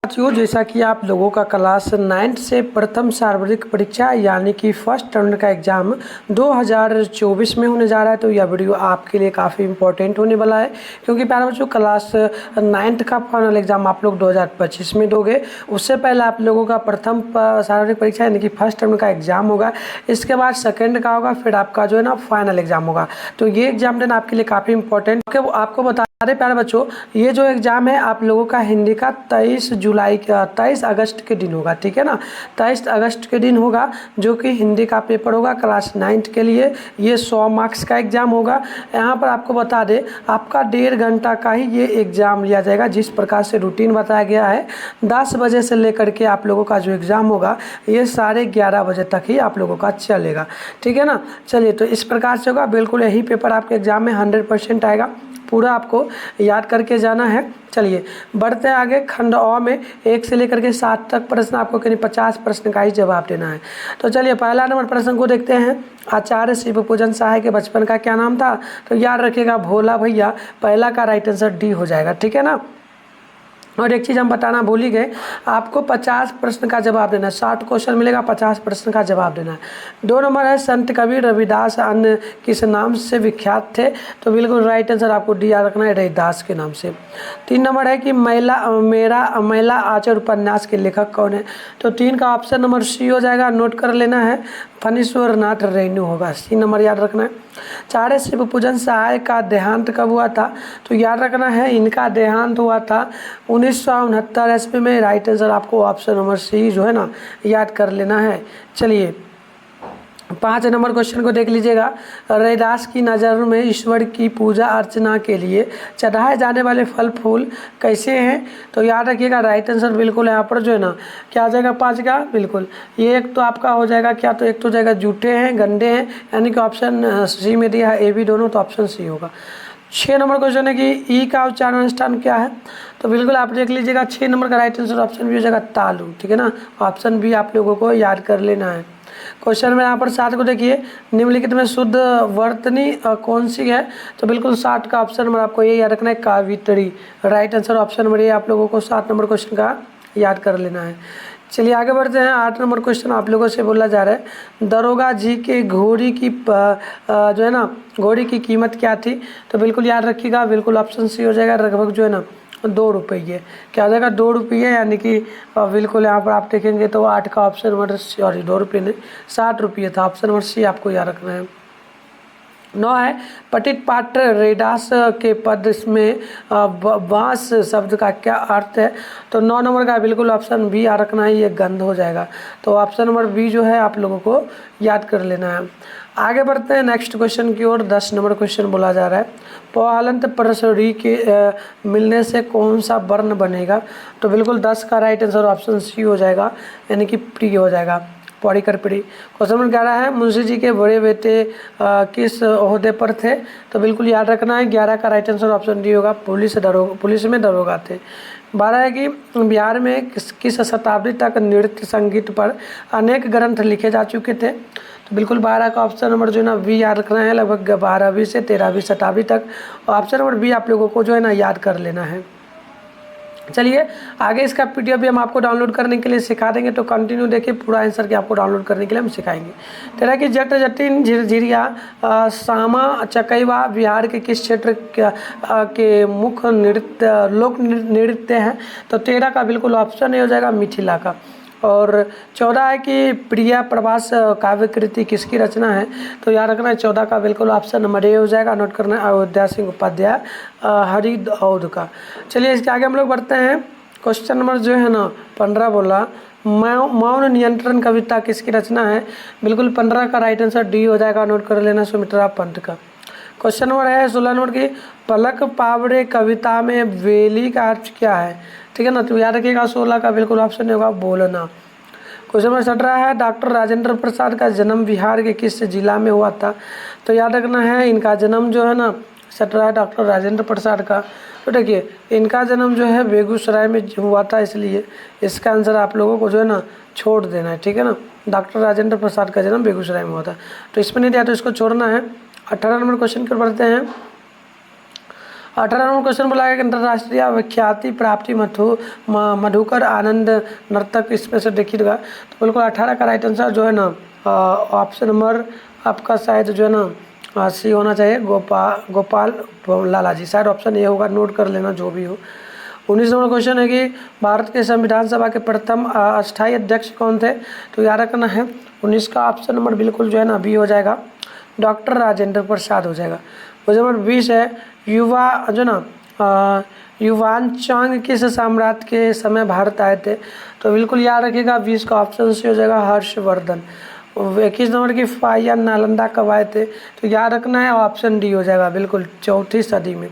साथियों, जैसा कि आप लोगों का क्लास 9 से प्रथम सार्वत्रिक परीक्षा यानी कि फर्स्ट टर्म का एग्ज़ाम 2024 में होने जा रहा है, तो यह वीडियो आपके लिए काफ़ी इंपॉर्टेंट होने वाला है। क्योंकि प्यारे बच्चों, क्लास 9 का फाइनल एग्ज़ाम आप लोग 2025 में दोगे। उससे पहले आप लोगों का प्रथम सार्वत्रिक परीक्षा यानी कि फर्स्ट टर्म का एग्ज़ाम होगा। इसके बाद सेकेंड का होगा, फिर आपका जो है ना फाइनल एग्ज़ाम होगा। तो ये एग्ज़ाम देना आपके लिए काफ़ी इंपॉर्टेंट। आपको बता दें प्यारे बच्चों, ये जो एग्ज़ाम है आप लोगों का हिंदी का 23 अगस्त के दिन होगा। ठीक है ना, 23 अगस्त के दिन होगा, जो कि हिंदी का पेपर होगा क्लास 9 के लिए। ये 100 मार्क्स का एग्ज़ाम होगा। यहाँ पर आपको बता दें, आपका 1.5 घंटा का ही ये एग्ज़ाम लिया जाएगा। जिस प्रकार से रूटीन बताया गया है, 10 बजे से लेकर के आप लोगों का जो एग्ज़ाम होगा ये 11:30 बजे तक ही आप लोगों का चलेगा। ठीक है ना, चलिए, तो इस प्रकार से होगा। बिल्कुल यही पेपर आपके एग्ज़ाम में 100% आएगा। पूरा आपको याद करके जाना है। चलिए बढ़ते हैं आगे। खंड अ में 1 से लेकर के 7 तक प्रश्न आपको करीब 50 प्रश्न का ही जवाब देना है। तो चलिए पहला नंबर प्रश्न को देखते हैं। आचार्य शिवपूजन सहाय के बचपन का क्या नाम था? तो याद रखिएगा भोला भैया। पहला का राइट आंसर डी हो जाएगा। ठीक है ना। और एक चीज़ हम बताना भूल ही गए, आपको 50 प्रश्न का जवाब देना है। 60 क्वेश्चन मिलेगा, 50 प्रश्न का जवाब देना है। 2 नंबर है, संत कबीर रविदास अन्य किस नाम से विख्यात थे? तो बिल्कुल राइट आंसर आपको डी याद रखना है, रविदास के नाम से। 3 नंबर है कि महिला आचर उपन्यास के लेखक कौन है? तो 3 का ऑप्शन नंबर सी हो जाएगा, नोट कर लेना है, फणीश्वर नाथ रेणु होगा। सी नंबर याद रखना है। आचार्य शिवपूजन सहाय का देहांत कब हुआ था? तो याद रखना है, इनका देहांत हुआ था 1969 ईस्वी में। राइट आंसर आपको ऑप्शन नंबर सी जो है ना याद कर लेना है। चलिए 5 नंबर क्वेश्चन को देख लीजिएगा। रविदास की नज़र में ईश्वर की पूजा अर्चना के लिए चढ़ाए जाने वाले फल फूल कैसे हैं? तो याद रखिएगा राइट आंसर बिल्कुल यहाँ पर जो है ना क्या आ जाएगा 5 का। बिल्कुल ये एक तो आपका हो जाएगा क्या, तो एक तो जाएगा जूठे हैं, गंदे हैं, यानी कि ऑप्शन सी में दिया है ए बी दोनों, तो ऑप्शन सी होगा। 6 नंबर क्वेश्चन है कि ई का उच्चारण स्थान क्या है? तो बिल्कुल आप देख लीजिएगा 6 नंबर का राइट आंसर ऑप्शन बी हो जाएगा तालु। ठीक है ना, ऑप्शन बी आप लोगों को याद कर लेना है। क्वेश्चन में यहाँ पर 7 को देखिए, निम्नलिखित में शुद्ध वर्तनी कौन सी है? तो बिल्कुल 60 का ऑप्शन नंबर आपको ये याद रखना है, कावित्री। राइट आंसर ऑप्शन नंबर ये आप लोगों को 7 नंबर क्वेश्चन का याद कर लेना है। चलिए आगे बढ़ते हैं। 8 नंबर क्वेश्चन आप लोगों से बोला जा रहा है, दरोगा जी के घोड़ी की जो है ना घोड़ी की कीमत क्या थी? तो बिल्कुल याद रखिएगा, बिल्कुल ऑप्शन सी हो जाएगा, लगभग जो है ना 2 रुपये। क्या हो जाएगा 2 रुपये, यानी कि बिल्कुल यहाँ पर आप देखेंगे तो 8 का ऑप्शन नंबर, सॉरी 2 रुपये नहीं 60 रुपये था। ऑप्शन नंबर सी आपको याद रखना है। 9 है, पतित पात्र रैदास के पद में बांस शब्द का क्या अर्थ है? तो 9 नंबर का बिल्कुल ऑप्शन बी याद रखना है, ये गंध हो जाएगा। तो ऑप्शन नंबर बी जो है आप लोगों को याद कर लेना है। आगे बढ़ते हैं नेक्स्ट क्वेश्चन की ओर। 10 नंबर क्वेश्चन बोला जा रहा है, पहलंत परसरी के मिलने से कौन सा वर्ण बनेगा? तो बिल्कुल 10 का राइट आंसर ऑप्शन सी हो जाएगा, यानी कि प्री हो जाएगा, पौड़ी कर पीढ़ी। क्वेश्चन नंबर 11 है, मुंशी जी के बड़े बेटे किस ओहदे पर थे? तो बिल्कुल याद रखना है, 11 का राइट आंसर ऑप्शन डी होगा, पुलिस में दरोगा थे। 12 है कि बिहार में किस शताब्दी तक नृत्य संगीत पर अनेक ग्रंथ लिखे जा चुके थे? तो बिल्कुल 12 का ऑप्शन नंबर जो है ना बी याद रखना है, लगभग 12वीं से 13वीं शताब्दी तक। ऑप्शन नंबर बी आप लोगों को जो है ना याद कर लेना है। चलिए आगे इसका पीडीएफ भी हम आपको डाउनलोड करने के लिए सिखा देंगे, तो कंटिन्यू देखिए, पूरा आंसर के आपको डाउनलोड करने के लिए हम सिखाएंगे। तेरा कि जट जटिन झिरझिरिया सामा चकैवा बिहार के किस क्षेत्र के मुख्य लोक नृत्य हैं? तो 13 का बिल्कुल ऑप्शन नहीं हो जाएगा, मिथिला का। और 14 है कि प्रिया प्रवास काव्य कृति किसकी रचना है? तो याद रखना है 14 का बिल्कुल ऑप्शन नंबर ए हो जाएगा, नोट करना है, अयोध्या सिंह उपाध्याय हरिदौध का। चलिए इसके आगे हम लोग बढ़ते हैं। क्वेश्चन नंबर जो है ना 15 बोला, मौन नियंत्रण कविता किसकी रचना है? बिल्कुल 15 का राइट आंसर डी हो जाएगा, नोट कर लेना, सुमित्रा पंत का। क्वेश्चन नंबर है 16 नंबर की, पलक पावड़े कविता में वेली का अर्थ क्या है? ठीक है ना, तो याद रखिएगा 16 का बिल्कुल ऑप्शन नहीं होगा, बोलना। क्वेश्चन नंबर 17 है, डॉक्टर राजेंद्र प्रसाद का जन्म बिहार के किस जिला में हुआ था? तो याद रखना है, इनका जन्म जो है ना 17 है डॉक्टर राजेंद्र प्रसाद का। तो देखिए इनका जन्म जो है बेगूसराय में हुआ था, इसलिए इसका आंसर आप लोगों को जो है ना छोड़ देना है। ठीक है ना, डॉक्टर राजेंद्र प्रसाद का जन्म बेगूसराय में हुआ था, तो इसमें नहीं दिया तो इसको छोड़ना है। 18 नंबर क्वेश्चन की ओर बढ़ते हैं। 18 नंबर क्वेश्चन बोला है कि अंतर्राष्ट्रीय विख्याति प्राप्ति मधुकर आनंद नर्तक, इसमें से देखिएगा तो बिल्कुल 18 का राइट आंसर जो है ना ऑप्शन नंबर आपका शायद जो है ना सी होना चाहिए, गोपाल लाला जी, शायद ऑप्शन ये होगा, नोट कर लेना जो भी हो। 19 नंबर क्वेश्चन है कि भारत के संविधान सभा के प्रथम अस्थायी अध्यक्ष कौन थे, तो याद रखना है 19 का ऑप्शन नंबर बिल्कुल जो है ना बी हो जाएगा, डॉक्टर राजेंद्र प्रसाद हो जाएगा। क्वेश्चन नंबर 20 है युवा जो ना युवान चांग किस साम्राज्य के समय भारत आए थे, तो बिल्कुल याद रखिएगा 20 का ऑप्शन सी हो जाएगा हर्षवर्धन। 21 नंबर की फाहियान नालंदा कब आए थे, तो याद रखना है ऑप्शन डी हो जाएगा, बिल्कुल 4वीं सदी में।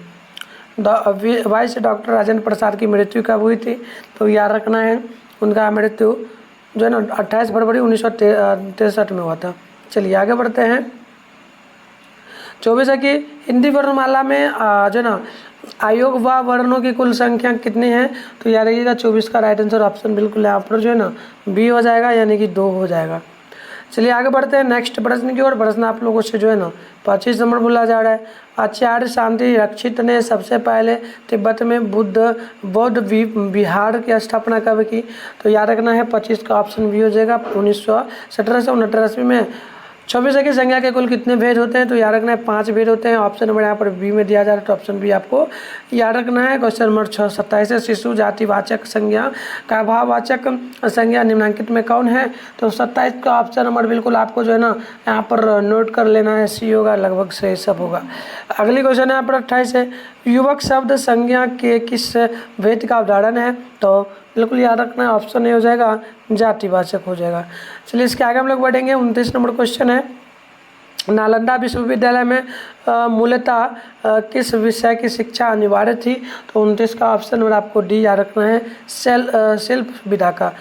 22 डॉक्टर राजेंद्र प्रसाद की मृत्यु कब हुई थी, तो याद रखना है उनका मृत्यु जो है ना 28 फरवरी 1963 में हुआ था। चलिए आगे बढ़ते हैं। 24 है कि हिंदी वर्णमाला में जो ना आयोग व वर्णों की कुल संख्या कितनी है, तो याद रखिएगा 24 का राइट आंसर ऑप्शन बिल्कुल यहाँ पर जो है ना बी हो जाएगा, यानी कि 2 हो जाएगा। चलिए आगे बढ़ते हैं नेक्स्ट प्रश्न की ओर। प्रश्न आप लोगों से जो है ना 25 नंबर बोला जा रहा है, आचार्य शांति रक्षित ने सबसे पहले तिब्बत में बौद्ध विहार की स्थापना कब की, तो याद रखना है 25 का ऑप्शन बी हो जाएगा, 1917 से 19 में। 26 की संख्या के कुल कितने भेद होते हैं, तो याद रखना है 5 भेद होते हैं, ऑप्शन नंबर यहाँ पर बी में दिया जा रहा है, तो ऑप्शन बी आपको याद रखना है। क्वेश्चन नंबर 27 है शिशु जातिवाचक संज्ञा का भाववाचक संज्ञा निम्नलिखित में कौन है, तो 27 का ऑप्शन नंबर बिल्कुल आपको जो है ना यहाँ पर नोट कर लेना है, सी होगा, लगभग सही सब होगा। अगली क्वेश्चन है यहाँ पर 28 है युवक शब्द संज्ञा के किस भेद का उदाहरण है, तो बिल्कुल याद रखना है ऑप्शन ए हो जाएगा, जातिवाचक हो जाएगा। चलिए इसके आगे हम लोग बढ़ेंगे। 29 नंबर क्वेश्चन है नालंदा विश्वविद्यालय में मूलतः किस विषय की शिक्षा अनिवार्य थी, तो 29 का ऑप्शन नंबर आपको डी याद रखना है, शिल्प विधा का।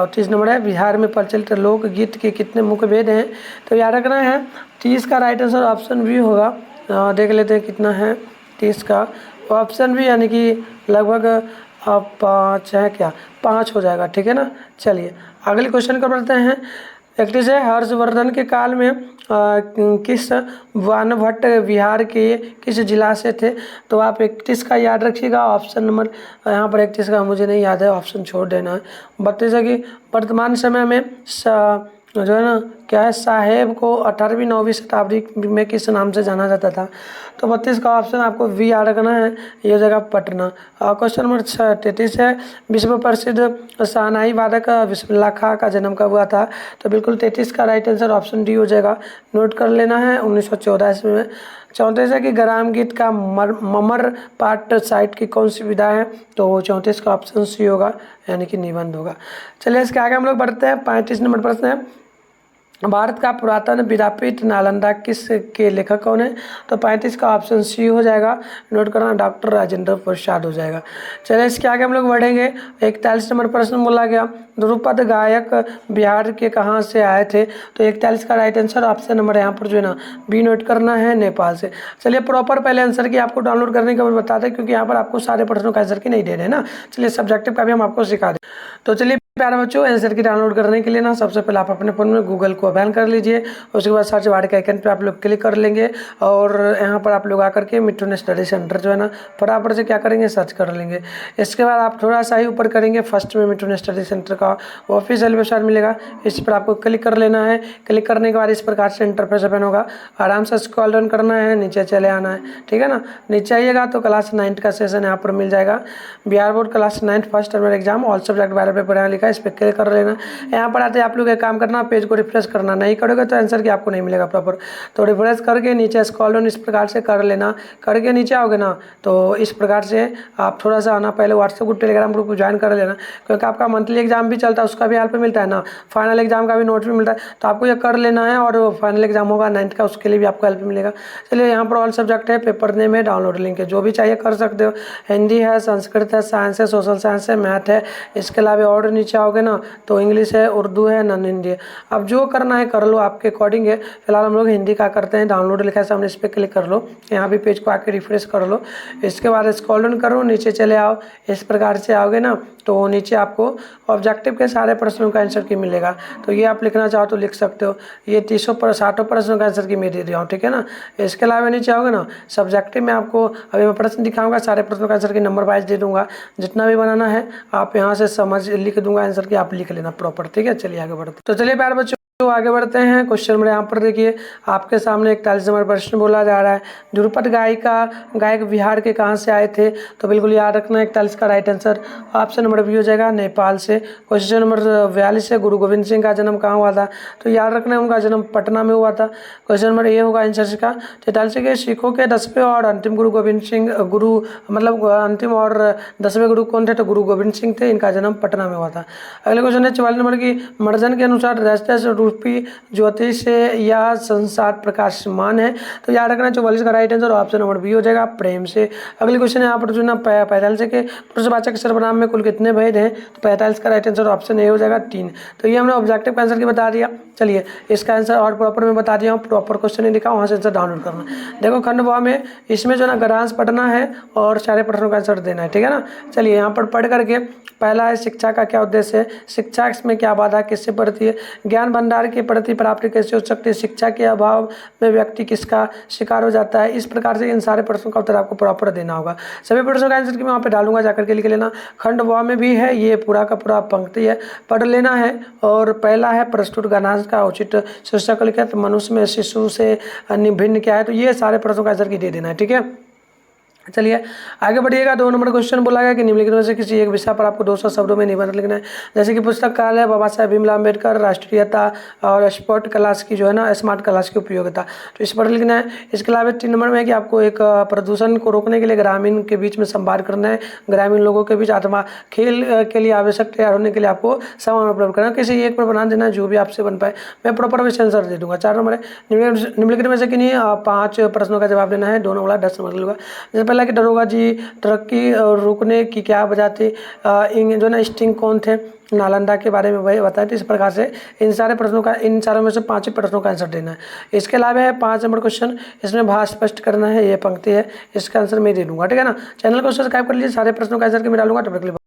30 नंबर है बिहार में प्रचलित लोकगीत के कितने मुख्य भेद हैं, तो याद रखना है 30 का राइट आंसर ऑप्शन बी होगा। देख लेते हैं कितना है 30 का ऑप्शन बी, यानी कि लगभग 5 है क्या, 5 हो जाएगा, ठीक है ना। चलिए अगले क्वेश्चन को बढ़ते हैं। 31 है हर्षवर्धन के काल में किस वानभट्ट बिहार के किस जिला से थे, तो आप 31 का याद रखिएगा, ऑप्शन नंबर यहाँ पर 31 का मुझे नहीं याद है, ऑप्शन छोड़ देना है। 32 है कि वर्तमान समय में जो है ना क्या है साहेब को 18वीं 9वीं शताब्दी में किस नाम से जाना जाता था, तो 32 का ऑप्शन आपको वी याद रखना है, ये जगह पटना। क्वेश्चन नंबर 33 है विश्व प्रसिद्ध शहनाई वादक बिस्मिल्लाह खां का जन्म कब हुआ था, तो बिल्कुल 33 का राइट आंसर ऑप्शन डी हो जाएगा, नोट कर लेना है 1914 ईस्वी में। 34 है कि ग्राम गीत का ममर पाठ साइट की कौन सी विधा है, तो 34 का ऑप्शन सी होगा, यानी कि निबंध होगा। चलिए इसके आगे हम लोग बढ़ते हैं। 35 नंबर प्रश्न है भारत का पुरातन विद्यापीठ नालंदा किस के लेखक कौन है, तो 35 का ऑप्शन सी हो जाएगा, नोट करना डॉक्टर राजेंद्र प्रसाद हो जाएगा। चलिए इसके आगे हम लोग बढ़ेंगे। 41 नंबर प्रश्न बोला गया ध्रुपद गायक बिहार के कहाँ से आए थे, तो 41 का राइट आंसर ऑप्शन नंबर यहाँ पर जो है ना बी नोट करना है, नेपाल से। चलिए प्रॉपर पहले आंसर की आपको डाउनलोड करने के बाद बता दें, क्योंकि यहाँ पर आपको सारे प्रश्नों का आंसर की नहीं दे रहे हैं ना। चलिए सब्जेक्टिव का भी हम आपको सिखा दें। तो चलिए प्यारे बच्चों आंसर की डाउनलोड करने के लिए ना सबसे पहले आप अपने फ़ोन में गूगल को ओपन कर लीजिए, उसके बाद सर्च बार के आइकन पे आप लोग क्लिक कर लेंगे और यहाँ पर आप लोग आकर के मिठुन स्टडी सेंटर जो है ना फटाफट से क्या करेंगे सर्च कर लेंगे। इसके बाद आप थोड़ा सा ही ऊपर करेंगे, फर्स्ट में मिठुन स्टडी सेंटर का ऑफिशियल वेबसाइट मिलेगा, इस पर आपको क्लिक कर लेना है। क्लिक करने के बाद इस प्रकार से इंटरफेस ओपन होगा, आराम से स्क्रॉल डाउन करना है, नीचे चले आना है, ठीक है ना। नीचे आइएगा तो क्लास 9 का सेशन यहाँ पर मिल जाएगा, Bihar board class 9 first term exam all subject बारे पेपर यहाँ लिखा है, इस पर क्लिक कर लेना। यहाँ पर आते आप लोग एक काम करना, पेज को रिफ्रेश करना, नहीं करोगे तो आंसर की आपको नहीं मिलेगा प्रॉपर, तो रिफ्रेश करके नीचे स्क्रॉल डाउन इस प्रकार से कर लेना। करके नीचे आओगे ना तो इस प्रकार से आप थोड़ा सा आना, पहले व्हाट्सएप ग्रुप टेलीग्राम ग्रुप को ज्वाइन कर लेना, क्योंकि आपका मंथली एग्जाम भी चलता है, उसका भी हेल्प मिलता है ना, फाइनल एग्जाम का भी नोट भी मिलता है, तो आपको ये कर लेना है। और फाइनल एग्जाम होगा 9th का, उसके लिए भी आपको हेल्प मिलेगा। चलिए यहाँ पर ऑल सब्जेक्ट है, पेपर नेम है, डाउनलोड लिंक है, जो भी चाहिए कर सकते हो। हिंदी है, संस्कृत है, साइंस है, सोशल साइंस है, मैथ है, इसके अलावा और नीचे नीचे आओगे ना तो इंग्लिश है, उर्दू है, नॉन हिंदी है। अब जो करना है कर लो, आपके अकॉर्डिंग है। फिलहाल हम लोग हिंदी का करते हैं। डाउनलोड लिखा है सामने, इस पर क्लिक कर लो। यहाँ भी पेज को आके रिफ्रेश कर लो। इसके बाद स्क्रॉल डाउन करो, नीचे चले आओ। इस प्रकार से आओगे ना तो नीचे आपको ऑब्जेक्टिव के सारे प्रश्नों का आंसर की मिलेगा। तो ये आप लिखना चाहो तो लिख सकते हो। ये 60 प्रश्नों का आंसर की मैं दे दिया हूँ, ठीक है ना। इसके अलावा नीचे आओगे ना सब्जेक्टिव में आपको अभी मैं प्रश्न दिखाऊंगा, सारे प्रश्नों का आंसर की नंबर वाइज दे दूंगा। जितना भी बनाना है आप यहाँ से समझ लिख दूंगा आंसर की, आप लिख लेना प्रॉपर, ठीक है। चलिए आगे बढ़ते, तो चलिए प्यारे बच्चों तो आगे बढ़ते हैं। क्वेश्चन नंबर यहाँ पर देखिए, आपके सामने 41 नंबर प्रश्न बोला जा रहा है, ध्रुपद गायक बिहार के कहाँ से आए थे? तो बिल्कुल याद रखना 41 का right answer option number B हो जाएगा, नेपाल से। क्वेश्चन नंबर 42 है, गुरु गोविंद सिंह का जन्म कहाँ हुआ था? तो याद रखना है उनका जन्म पटना में हुआ था। क्वेश्चन नंबर ए होगा आंसर का। 43 के सिखों के 10वें और अंतिम गुरु गोविंद सिंह अंतिम और 10वें गुरु कौन थे? तो गुरु गोविंद सिंह थे, इनका जन्म पटना में हुआ था। अगले क्वेश्चन है 44 नंबर की, मर्जन के अनुसार रहस्य रूपी ज्योतिष या संसार प्रकाशमान है? तो याद रखना 44 का right answer option number B हो जाएगा, प्रेम से। अगली क्वेश्चन है यहाँ पर जो ना 45 के पुरुषवाचक सर्वनाम में कुल कितने भेद हैं? तो 45 का राइट आंसर ऑप्शन ए हो जाएगा, 3। तो ये हमने ऑब्जेक्टिव का आंसर की बता दिया। चलिए इसका आंसर और प्रॉपर में बता दिया हूँ, प्रॉपर क्वेश्चन नहीं लिखा, वहाँ से आंसर डाउनलोड करना। देखो खंड व में इसमें जो ना गरांश पढ़ना है और सारे प्रश्नों का आंसर देना है, ठीक है ना। चलिए यहाँ पर पढ़ करके, पहला है शिक्षा का क्या उद्देश्य है? शिक्षा इसमें क्या बाधा किससे पड़ती है? ज्ञान भंडार की प्रति प्राप्ति कैसे हो सकती है? शिक्षा के अभाव में व्यक्ति किसका शिकार हो जाता है? इस प्रकार से इन सारे प्रश्नों का उत्तर आपको प्रॉपर देना होगा। सभी प्रश्नों का आंसर की मैं वहाँ पे डालूंगा, जाकर के लिख लेना। खंड व में भी है, ये पूरा का पूरा पंक्ति है, पढ़ लेना है। और पहला है प्रस्तुत गणांश का उचित शीर्षक लिखा है, तो मनुष्य में शिशु से भिन्न क्या है? तो ये सारे प्रश्नों का आंसर की दे देना है, ठीक है। चलिए आगे बढ़िएगा। 2 नंबर क्वेश्चन बोला गया कि निम्नलिखित में से किसी एक विषय पर आपको 200 शब्दों में निबंध लिखना है। जैसे कि पुस्तकालय, बाबा साहेब भीमराव अम्बेडकर, राष्ट्रीयता और स्पोर्ट क्लास की जो है ना स्मार्ट क्लास की उपयोगिता, तो इस पर लिखना है। इसके अलावा 3 नंबर में है कि आपको एक प्रदूषण को रोकने के लिए ग्रामीण के बीच में संवाद करना है, ग्रामीण लोगों के बीच अथवा खेल के लिए आवश्यक तैयार होने के लिए आपको सामान उपलब्ध करना, किसी एक पर बना देना जो भी आपसे बन पाए। मैं प्रॉपर विषय आंसर दे दूंगा। 4 नंबर है निम्नलिखित में से कि नहीं 5 प्रश्नों का जवाब देना है, 2 नंबर 10 नंबर लूँगा। जैसे पहला कि दरोगा जी तरक्की रुकने की क्या वजह थी? जो ना स्टिंग कौन थे? नालंदा के बारे में वही बताया। तो इस प्रकार से इन चारों में से 5 ही प्रश्नों का आंसर देना है। इसके अलावा है 5 नंबर क्वेश्चन, इसमें भाव स्पष्ट करना है, ये पंक्ति है, इसका आंसर मैं दे दूंगा, ठीक है ना। चैनल को सब्सक्राइब कर लीजिए, सारे प्रश्नों का आंसर के मैं डालूंगा।